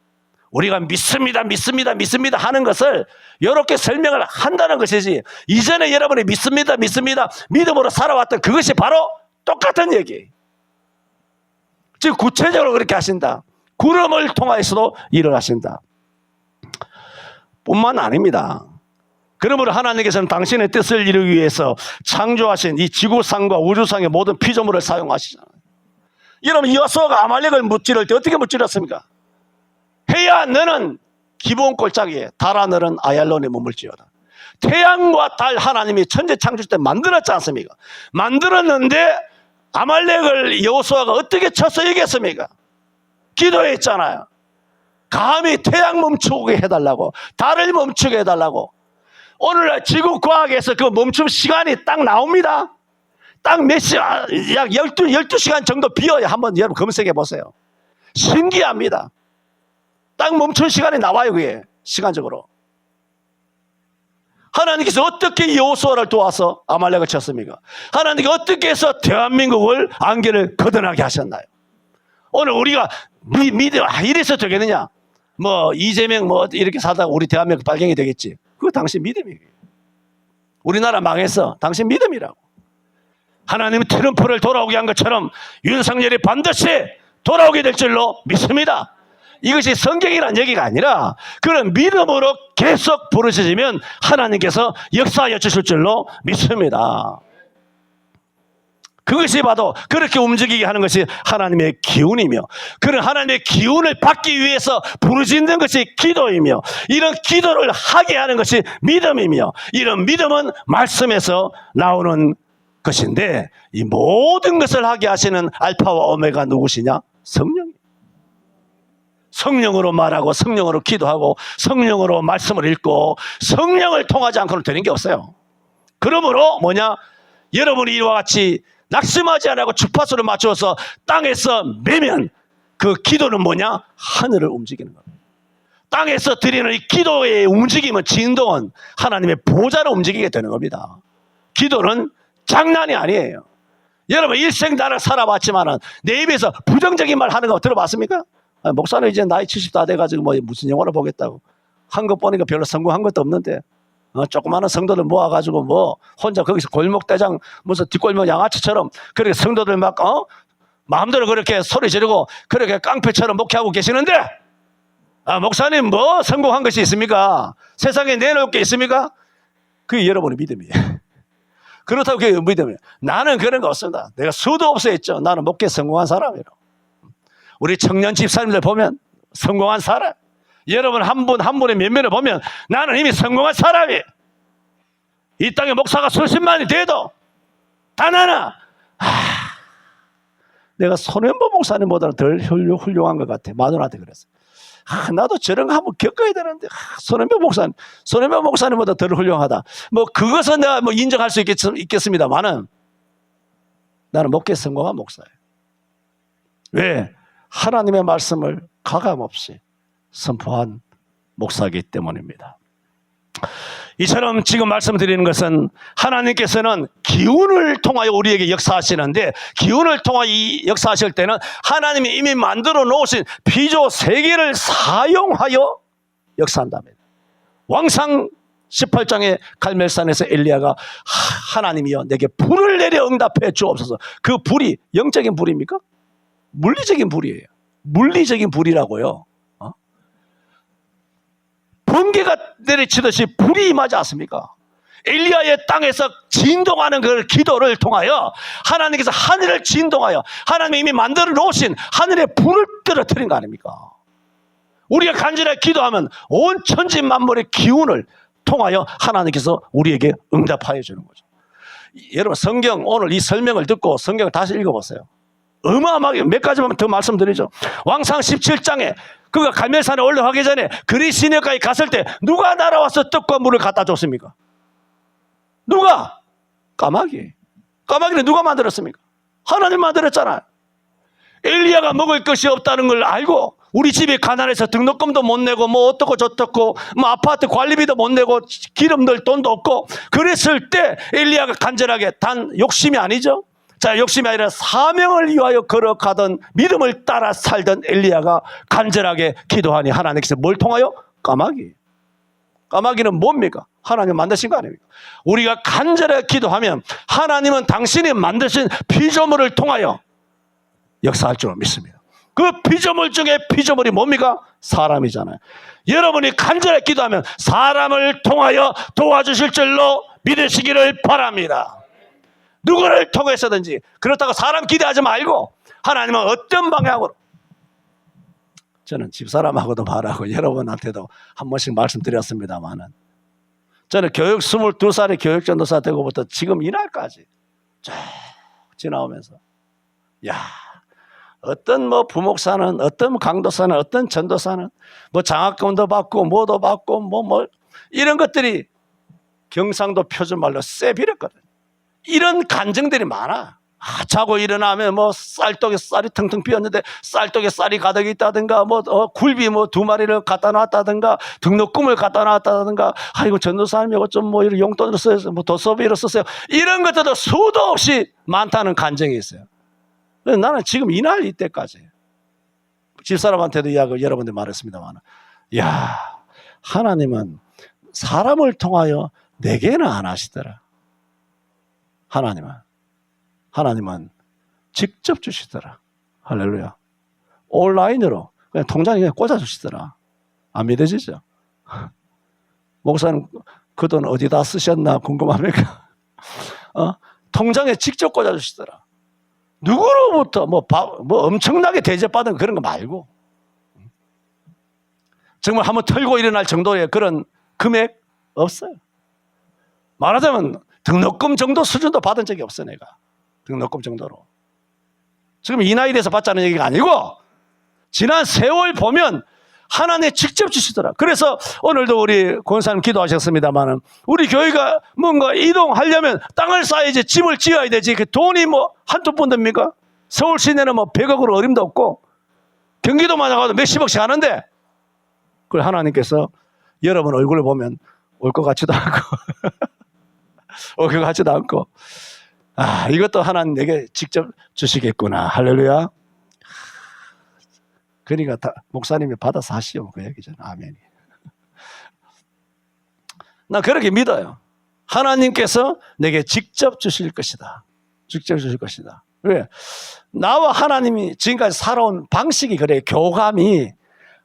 우리가 믿습니다, 믿습니다, 믿습니다 하는 것을 이렇게 설명을 한다는 것이지, 이전에 여러분이 믿습니다, 믿습니다, 믿음으로 살아왔던 그것이 바로 똑같은 얘기예요. 즉, 구체적으로 그렇게 하신다. 구름을 통하여서도 일을 하신다. 뿐만 아닙니다. 그러므로 하나님께서는 당신의 뜻을 이루기 위해서 창조하신 이 지구상과 우주상의 모든 피조물을 사용하시잖아요. 여러분, 여호수아가 아말렉을 무찌를 때 어떻게 무찌렀습니까? 해야 너는 기브온 골짜기에, 달아 너는 아얄론에 머물지어다. 태양과 달 하나님이 천재 창조 때 만들었지 않습니까? 만들었는데 아말렉을 여호수아가 어떻게 쳐서 이겼습니까? 기도했잖아요. 감히 태양 멈추게 해달라고, 달을 멈추게 해달라고. 오늘날 지구과학에서 그 멈춤 시간이 딱 나옵니다. 딱 몇 시간, 약 12시간 정도 비어요. 한번 여러분 검색해 보세요. 신기합니다. 딱 멈춘 시간이 나와요. 그게 시간적으로. 하나님께서 어떻게 여호수아를 도와서 아말렉을 쳤습니까? 하나님께서 어떻게 해서 대한민국을 안개를 거듭나게 하셨나요? 오늘 우리가 믿음, 이래서 되겠느냐? 뭐 이재명 뭐 이렇게 살다가 우리 대한민국 발갱이 되겠지. 그거 당신 믿음이에요. 우리나라 망했어. 당신 믿음이라고. 하나님은 트럼프를 돌아오게 한 것처럼 윤석열이 반드시 돌아오게 될 줄로 믿습니다. 이것이 성경이라는 얘기가 아니라 그런 믿음으로 계속 부르짖으면 하나님께서 역사하여 주실 줄로 믿습니다. 그것이 바로 그렇게 움직이게 하는 것이 하나님의 기운이며, 그런 하나님의 기운을 받기 위해서 부르짖는 것이 기도이며, 이런 기도를 하게 하는 것이 믿음이며, 이런 믿음은 말씀에서 나오는 것인데, 이 모든 것을 하게 하시는 알파와 오메가 누구시냐? 성령이에요. 성령으로 말하고 성령으로 기도하고 성령으로 말씀을 읽고 성령을 통하지 않고는 되는 게 없어요. 그러므로 뭐냐? 여러분이 이와 같이 낙심하지 않고 주파수를 맞추어서 땅에서 매면 그 기도는 뭐냐? 하늘을 움직이는 겁니다. 땅에서 드리는 이 기도의 움직임은, 진동은 하나님의 보좌로 움직이게 되는 겁니다. 기도는 장난이 아니에요. 여러분 일생 나를 살아봤지만은 내 입에서 부정적인 말 하는 거 들어봤습니까? 목사는 이제 나이 70 다 돼가지고 뭐 무슨 영화를 보겠다고 한 것 보니까 별로 성공한 것도 없는데 조그마한 성도들 모아가지고 뭐 혼자 거기서 골목대장 무슨 뒷골목 양아치처럼 그렇게 성도들 막 마음대로 그렇게 소리 지르고 그렇게 깡패처럼 목회하고 계시는데 목사님 뭐 성공한 것이 있습니까? 세상에 내놓을 게 있습니까? 그게 여러분의 믿음이에요. 그렇다고 그게 믿음이에요. 나는 그런 거 없습니다. 내가 수도 없어 했죠. 나는 목회 성공한 사람이에요. 우리 청년 집사님들 보면 성공한 사람, 여러분 한 분 한 분의 면면을 보면 나는 이미 성공한 사람이에요. 이 땅에 목사가 수십만이 돼도 단 하나 내가 손현보 목사님보다는 덜 훌륭한 것 같아. 마누라한테 그랬어. 나도 저런 거 한번 겪어야 되는데 손현보 목사님보다 덜 훌륭하다. 뭐 그것은 내가 뭐 인정할 수 있겠습니다만은 나는 목회 성공한 목사예요. 왜? 하나님의 말씀을 가감없이 선포한 목사이기 때문입니다. 이처럼 지금 말씀드리는 것은 하나님께서는 기운을 통하여 우리에게 역사하시는데, 기운을 통하여 역사하실 때는 하나님이 이미 만들어 놓으신 피조 세계를 사용하여 역사한답니다. 왕상 18장의 갈멜산에서 엘리야가 하나님이여 내게 불을 내려 응답해 주옵소서. 그 불이 영적인 불입니까? 물리적인 불이에요. 물리적인 불이라고요. 번개가 내리치듯이 불이 임하지 않습니까? 엘리야의 땅에서 진동하는 그 기도를 통하여 하나님께서 하늘을 진동하여 하나님이 이미 만들어 놓으신 하늘의 불을 떨어뜨린 거 아닙니까? 우리가 간절하게 기도하면 온 천지 만물의 기운을 통하여 하나님께서 우리에게 응답하여 주는 거죠. 여러분 성경 오늘 이 설명을 듣고 성경을 다시 읽어보세요. 어마어마하게 몇 가지만 더 말씀드리죠. 왕상 17장에 그가 갈멜산에 올라가기 전에 그리시네까지 갔을 때 누가 날아와서 떡과 물을 갖다 줬습니까? 누가? 까마귀. 까마귀는 누가 만들었습니까? 하나님 만들었잖아요. 엘리야가 먹을 것이 없다는 걸 알고 우리 집이 가난해서 등록금도 못 내고 뭐 어떻고 저떻고 뭐 아파트 관리비도 못 내고 기름 넣을 돈도 없고 그랬을 때 엘리야가 간절하게, 단 욕심이 아니죠. 자, 욕심이 아니라 사명을 위하여 걸어가던 믿음을 따라 살던 엘리야가 간절하게 기도하니 하나님께서 뭘 통하여? 까마귀. 까마귀는 뭡니까? 하나님 만드신 거 아닙니까? 우리가 간절하게 기도하면 하나님은 당신이 만드신 피조물을 통하여 역사할 줄 믿습니다. 그 피조물 중에 피조물이 뭡니까? 사람이잖아요. 여러분이 간절하게 기도하면 사람을 통하여 도와주실 줄로 믿으시기를 바랍니다. 누구를 통해서든지. 그렇다고 사람 기대하지 말고 하나님은 어떤 방향으로. 저는 집사람하고도 말하고 여러분한테도 한 번씩 말씀드렸습니다만은 저는 22살의 교육전도사 되고부터 지금 이날까지 쭉 지나오면서 어떤 뭐 부목사는, 어떤 강도사는, 어떤 전도사는 뭐 장학금도 받고 뭐도 받고 뭐 이런 것들이 경상도 표준말로 쎄비렸거든. 이런 간증들이 많아. 자고 일어나면 뭐 쌀떡에 쌀이 텅텅 비었는데 쌀떡에 쌀이 가득 있다든가 뭐 굴비 뭐 2마리를 갖다 놨다든가 등록금을 갖다 놨다든가 아이고 전도사님이 어쩜 뭐 이런 용돈으로 써서 뭐 도서비로 썼어요. 이런 것들도 수도 없이 많다는 간증이 있어요. 나는 지금 이날 이때까지 집사람한테도 이야기를 여러분들 말했습니다만 하나님은 사람을 통하여 내게는 안 하시더라. 하나님은 직접 주시더라. 할렐루야. 온라인으로 그냥 통장에 그냥 꽂아주시더라. 안 믿어지죠? 목사님 그 돈 어디다 쓰셨나 궁금합니까? 통장에 직접 꽂아주시더라. 누구로부터 뭐 엄청나게 대접받은 그런 거 말고 정말 한번 털고 일어날 정도의 그런 금액 없어요. 말하자면 등록금 정도 수준도 받은 적이 없어. 내가 등록금 정도로 지금 이 나이 돼서 받자는 얘기가 아니고 지난 세월 보면 하나님 직접 주시더라. 그래서 오늘도 우리 권사님 기도하셨습니다만 우리 교회가 뭔가 이동하려면 땅을 쌓아야지, 집을 지어야 되지. 그 돈이 뭐 한두 푼 됩니까? 서울 시내는 뭐 100억으로 어림도 없고 경기도만 나가도 몇십억씩 하는데 그걸 하나님께서 여러분 얼굴을 보면 올 것 같지도 않고 올 것 같지도 않고 이것도 하나님 내게 직접 주시겠구나. 할렐루야. 그러니까 목사님이 받아서 하시오 그 얘기잖아. 아멘이. 나 그렇게 믿어요. 하나님께서 내게 직접 주실 것이다. 직접 주실 것이다. 왜? 나와 하나님이 지금까지 살아온 방식이 그래. 교감이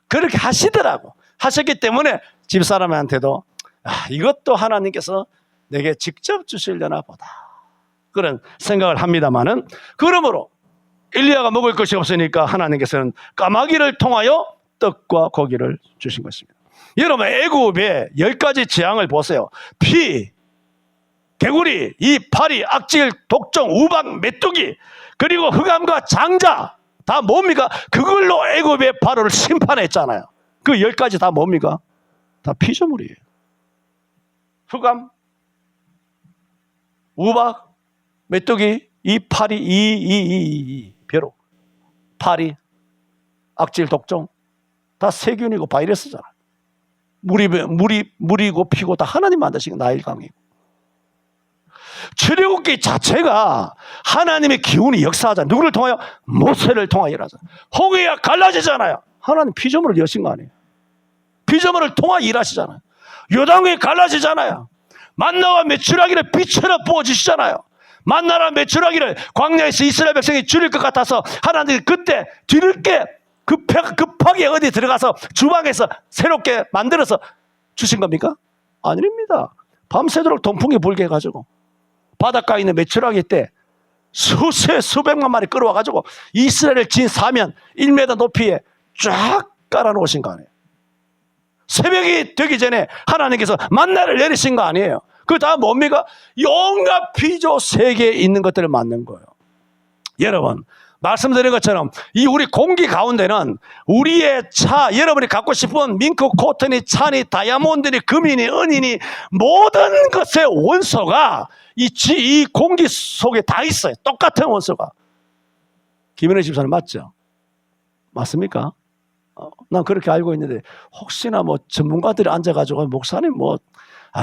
그렇게 하시더라고. 하셨기 때문에 집사람한테도 이것도 하나님께서 내게 직접 주시려나 보다. 그런 생각을 합니다만은, 그러므로 엘리야가 먹을 것이 없으니까 하나님께서는 까마귀를 통하여 떡과 고기를 주신 것입니다. 여러분, 애굽의 10가지 재앙을 보세요. 피, 개구리, 이 파리, 악질, 독종, 우박, 메뚜기, 그리고 흑암과 장자 다 뭡니까? 그걸로 애굽의 바로를 심판했잖아요. 그 10가지 다 뭡니까? 다 피조물이에요. 흑암, 우박, 메뚜기, 이 파리, 벼룩, 파리, 악질, 독종 다 세균이고 바이러스잖아요. 물이고 피고 다 하나님 만드신 나일강이고. 출애굽기 자체가 하나님의 기운이 역사하잖아요. 누구를 통하여? 모세를 통하여 일하잖아요. 홍해가 갈라지잖아요. 하나님 피조물을 여신 거 아니에요. 피조물을 통하여 일하시잖아요. 요단강이 갈라지잖아요. 만나와 메추라기를 빛처럼 부어주시잖아요. 만나라 메추라기를 광야에서 이스라엘 백성이 줄일 것 같아서 하나님이 그때 뒤늦게 급하게 어디 들어가서 주방에서 새롭게 만들어서 주신 겁니까? 아닙니다. 밤새도록 동풍이 불게 해가지고 바닷가에 있는 메추라기 때 수백만 마리 끌어와가지고 이스라엘을 진 사면 1m 높이에 쫙 깔아놓으신 거 아니에요. 새벽이 되기 전에 하나님께서 만나를 내리신 거 아니에요. 그 다음 뭡니까? 온갖 피조 세계에 있는 것들을 만든 거예요. 여러분, 말씀드린 것처럼 이 우리 공기 가운데는 우리의 차, 여러분이 갖고 싶은 밍크, 코튼이, 찬이, 다이아몬드니, 금이니, 은이니 모든 것의 원소가 이 공기 속에 다 있어요. 똑같은 원소가. 김현애 집사님 맞죠? 맞습니까? 난 그렇게 알고 있는데 혹시나 뭐 전문가들이 앉아가지고 목사님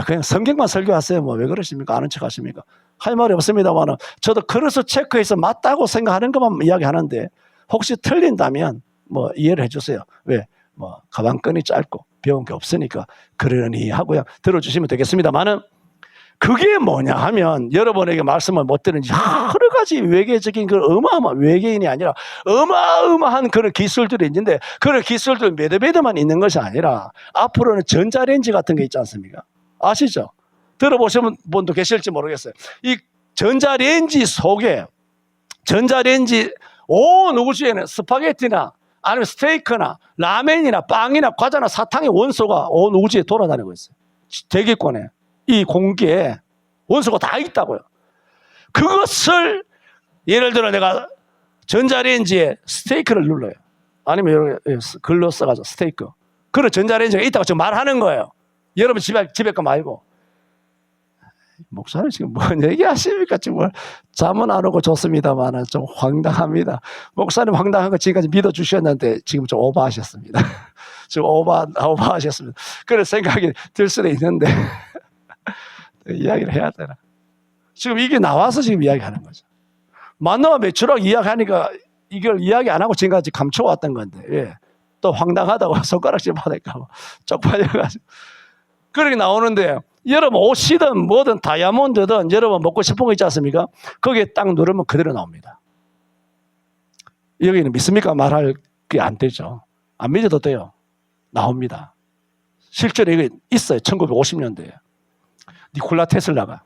그냥 성경만 설교하세요. 왜 그러십니까? 아는 척 하십니까? 할 말이 없습니다만 저도 크로스 체크해서 맞다고 생각하는 것만 이야기하는데 혹시 틀린다면 이해를 해주세요. 왜? 가방끈이 짧고 배운 게 없으니까 그러니 하고요. 들어주시면 되겠습니다만은 그게 뭐냐 하면 여러분에게 말씀을 못 드리는지 여러 가지 외계적인 그런 어마어마한 외계인이 아니라 어마어마한 그런 기술들이 있는데 그런 기술들 몇 배만 있는 것이 아니라 앞으로는 전자레인지 같은 게 있지 않습니까? 아시죠? 들어보신 분도 계실지 모르겠어요. 이 전자레인지 속에 온 우주에는 스파게티나 아니면 스테이크나 라멘이나 빵이나 과자나 사탕의 원소가 온 우주에 돌아다니고 있어요. 대기권에 이 공기에 원소가 다 있다고요. 그것을 예를 들어 내가 전자레인지에 스테이크를 눌러요. 아니면 글로 써가지고 스테이크. 그런 전자레인지가 있다고 지금 말하는 거예요. 여러분 집에 거 말고. 목사님 지금 뭔 얘기하십니까? 지금 잠은 안 오고 좋습니다만 좀 황당합니다. 목사님 황당한 거 지금까지 믿어주셨는데 지금 좀 오버하셨습니다. 지금 오버하셨습니다. 그런 생각이 들 수도 있는데 이야기를 해야 되나? 지금 이게 나와서 지금 이야기하는 거죠. 만나와 메추라기 이야기하니까 이걸 이야기 안 하고 지금까지 감춰왔던 건데 예. 또 황당하다고 손가락질 받을까 봐 쪽팔려가지고 그렇게 나오는데 여러분 옷이든 뭐든 다이아몬드든 여러분 먹고 싶은 거 있지 않습니까? 거기에 딱 누르면 그대로 나옵니다. 여기는 믿습니까? 말할 게 안 되죠. 안 믿어도 돼요. 나옵니다. 실제로 이게 있어요. 1950년대에. 니콜라 테슬라가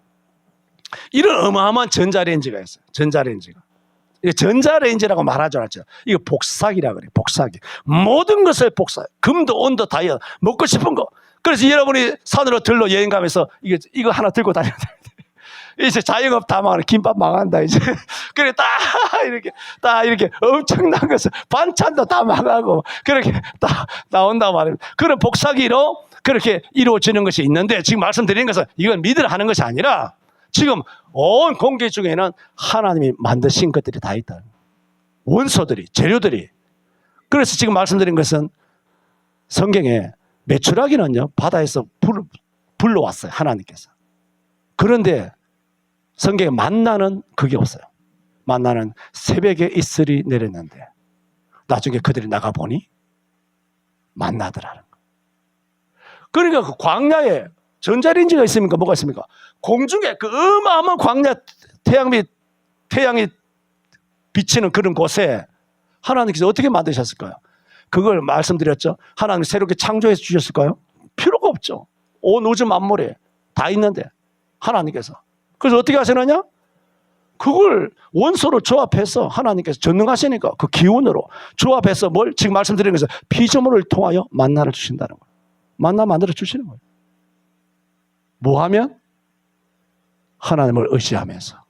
이런 어마어마한 전자레인지가 있어요. 전자레인지가. 전자레인지라고 말하지 않았죠. 이거 복사기라 그래요. 복사기. 모든 것을 복사. 금도 온도 다이아 먹고 싶은 거. 그래서 여러분이 산으로 들러 여행 가면서 이거 하나 들고 다녀야 돼. 이제 자영업 다 망하네. 김밥 망한다 이제. 그래 딱 이렇게 엄청난 것을 반찬도 다 망하고 그렇게 딱 나온단 말이에요. 그런 복사기로 그렇게 이루어지는 것이 있는데 지금 말씀드리는 것은 이건 믿으라 하는 것이 아니라 지금 온 공기 중에는 하나님이 만드신 것들이 다 있다. 원소들이, 재료들이. 그래서 지금 말씀드린 것은 성경에 메추라기는요, 바다에서 불러왔어요, 하나님께서. 그런데 성경에 만나는 그게 없어요. 만나는 새벽에 이슬이 내렸는데 나중에 그들이 나가보니 만나더라는 거예요. 그러니까 그 광야에 전자레인지가 있습니까? 뭐가 있습니까? 공중에 그 어마어마한 광야, 태양이 비치는 그런 곳에 하나님께서 어떻게 만드셨을까요? 그걸 말씀드렸죠. 하나님 새롭게 창조해서 주셨을까요? 필요가 없죠. 온 우주 만물에 다 있는데 하나님께서. 그래서 어떻게 하시느냐? 그걸 원소로 조합해서 하나님께서 전능하시니까 그 기운으로 조합해서 뭘 지금 말씀드리는 것은 피조물을 통하여 만나를 주신다는 거예요. 만나 만들어 주시는 거예요. 뭐 하면? 하나님을 의지하면서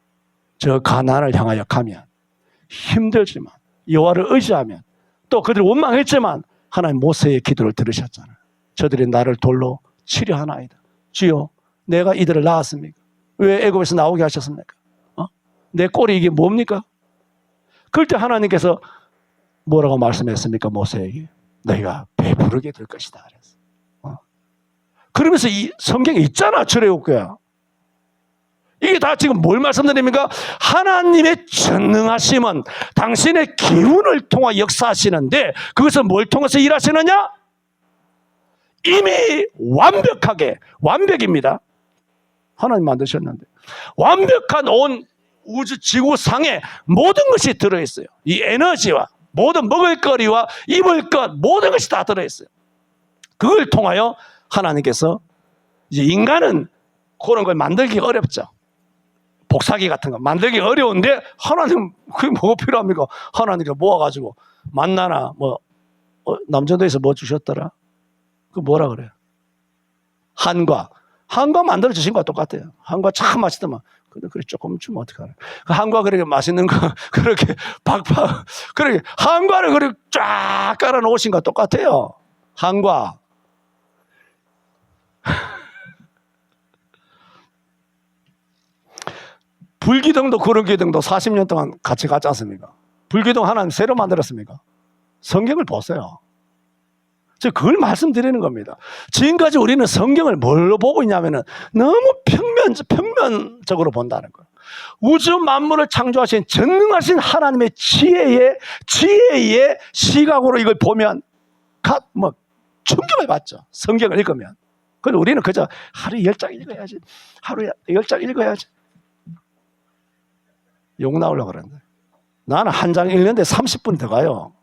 저 가나안을 향하여 가면 힘들지만 여호와를 의지하면 또 그들이 원망했지만 하나님 모세의 기도를 들으셨잖아요. 저들이 나를 돌로 치려 하나이다. 주여 내가 이들을 낳았습니까? 왜 애굽에서 나오게 하셨습니까? 내 꼴이 이게 뭡니까? 그럴 때 하나님께서 뭐라고 말씀했습니까? 모세에게 너희가 배부르게 될 것이다 그랬어. 그러면서 이 성경에 있잖아, 출애굽기야. 이게 다 지금 뭘 말씀드립니까? 하나님의 전능하심은 당신의 기운을 통해 역사하시는데 그것은 뭘 통해서 일하시느냐? 이미 완벽입니다. 하나님 만드셨는데 완벽한 온 우주 지구상에 모든 것이 들어있어요. 이 에너지와 모든 먹을거리와 입을 것 모든 것이 다 들어있어요. 그걸 통하여 하나님께서 이제 인간은 그런 걸 만들기 어렵죠. 복사기 같은 거 만들기 어려운데 하나님 그게 뭐가 필요합니까? 하나님께서 모아가지고 만나나 뭐 남전도에서 뭐 주셨더라? 그 뭐라 그래요? 한과 만들어 주신 거와 똑같아요. 한과 참 맛있더만. 근데 그래 조금 주면 어떡하나? 그 한과 그렇게 맛있는 거 그렇게 박박 그렇게 한과를 그렇게 쫙 깔아 놓으신 거 똑같아요. 한과. 불기둥도 구름기둥도 40년 동안 같이 갔지 않습니까? 불기둥 하나님 새로 만들었습니까? 성경을 보세요. 저 그걸 말씀드리는 겁니다. 지금까지 우리는 성경을 뭘로 보고 있냐면은 너무 평면적으로 본다는 거예요. 우주 만물을 창조하신 전능하신 하나님의 지혜의 시각으로 이걸 보면 충격을 받죠. 성경을 읽으면. 그런데 우리는 그저 하루에 10장 읽어야지. 하루에 10장 읽어야지. 욕 나오려고 그러는데. 나는 한 장 읽는데 30분 더 가요.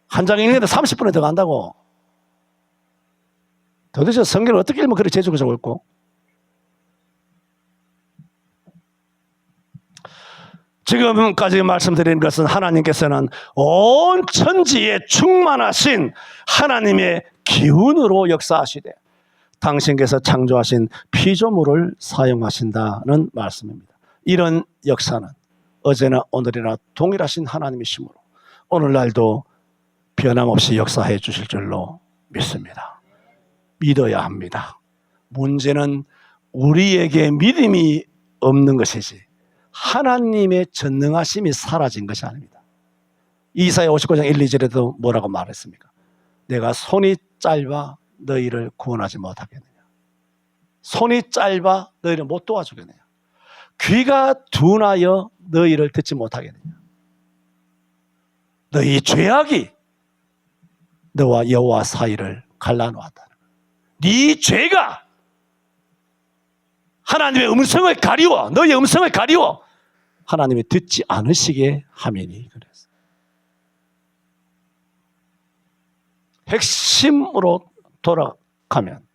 한 장 읽는데 30분에 더 간다고. 도대체 성경을 어떻게 읽으면 그렇게 재주가 좋을까? 지금까지 말씀드린 것은 하나님께서는 온 천지에 충만하신 하나님의 기운으로 역사하시되 당신께서 창조하신 피조물을 사용하신다는 말씀입니다. 이런 역사는 어제나 오늘이나 동일하신 하나님이시므로 오늘날도 변함없이 역사해 주실 줄로 믿습니다. 믿어야 합니다. 문제는 우리에게 믿음이 없는 것이지 하나님의 전능하심이 사라진 것이 아닙니다. 이사야 59장 1, 2절에도 뭐라고 말했습니까? 내가 손이 짧아 너희를 구원하지 못하겠느냐. 손이 짧아 너희를 못 도와주겠느냐. 귀가 둔하여 너희를 듣지 못하겠느냐. 너희 죄악이 너와 여호와 사이를 갈라놓았다. 네 죄가 하나님의 음성을 가리워 너희의 음성을 가리워 하나님이 듣지 않으시게 함이니 그래서 핵심으로 돌아가면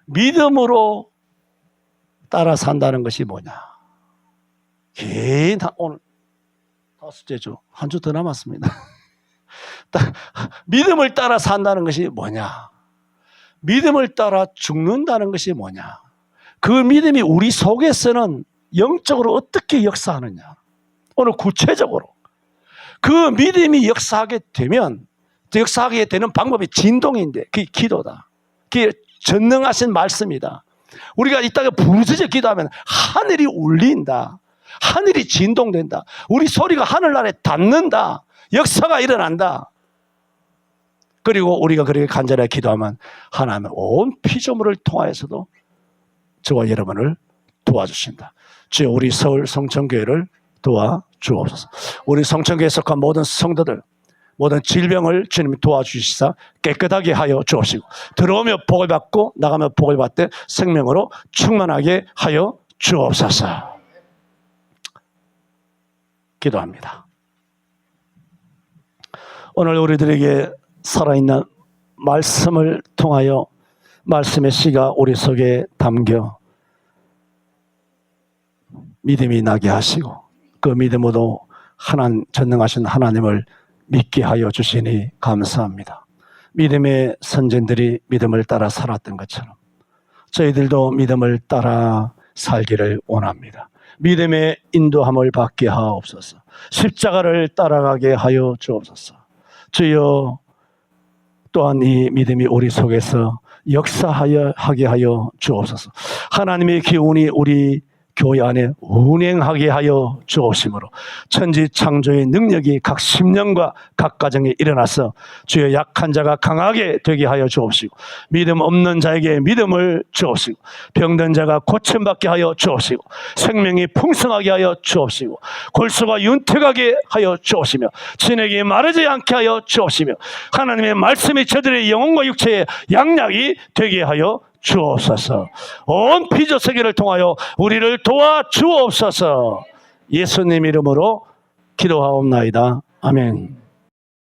믿음으로 따라 산다는 것이 뭐냐. 긴 오늘 다섯째 주 한 주 더 남았습니다. 믿음을 따라 산다는 것이 뭐냐. 믿음을 따라 죽는다는 것이 뭐냐. 그 믿음이 우리 속에서는 영적으로 어떻게 역사하느냐. 오늘 구체적으로 그 믿음이 역사하게 되면 역사하게 되는 방법이 진동인데 그게 기도다. 그게 전능하신 말씀이다. 우리가 이따가 부르짖어 기도하면 하늘이 울린다. 하늘이 진동된다. 우리 소리가 하늘나라에 닿는다. 역사가 일어난다. 그리고 우리가 그렇게 간절하게 기도하면 하나님은 온 피조물을 통하여서도 저와 여러분을 도와주신다. 주여, 우리 서울 성천교회를 도와주옵소서. 우리 성천교회에 속한 모든 성도들, 모든 질병을 주님이 도와주시사 깨끗하게 하여 주옵시고, 들어오며 복을 받고 나가며 복을 받되 생명으로 충만하게 하여 주옵소서. 기도합니다. 오늘 우리들에게 살아있는 말씀을 통하여 말씀의 씨가 우리 속에 담겨 믿음이 나게 하시고, 그 믿음으로 전능하신 하나님을 믿게 하여 주시니 감사합니다. 믿음의 선진들이 믿음을 따라 살았던 것처럼 저희들도 믿음을 따라 살기를 원합니다. 믿음의 인도함을 받게 하옵소서. 십자가를 따라가게 하여 주옵소서. 주여, 또한 이 믿음이 우리 속에서 역사하게 하여 주옵소서. 하나님의 기운이 우리 교회 안에 운행하게 하여 주옵심으로 천지 창조의 능력이 각 심령과 각 가정에 일어나서 주여 약한 자가 강하게 되게 하여 주옵시고, 믿음 없는 자에게 믿음을 주옵시고, 병든 자가 고침받게 하여 주옵시고, 생명이 풍성하게 하여 주옵시고, 골수가 윤택하게 하여 주옵시며, 진액이 마르지 않게 하여 주옵시며, 하나님의 말씀이 저들의 영혼과 육체에 양약이 되게 하여 주옵소서. 온 피조 세계를 통하여 우리를 도와 주옵소서. 예수님 이름으로 기도하옵나이다. 아멘.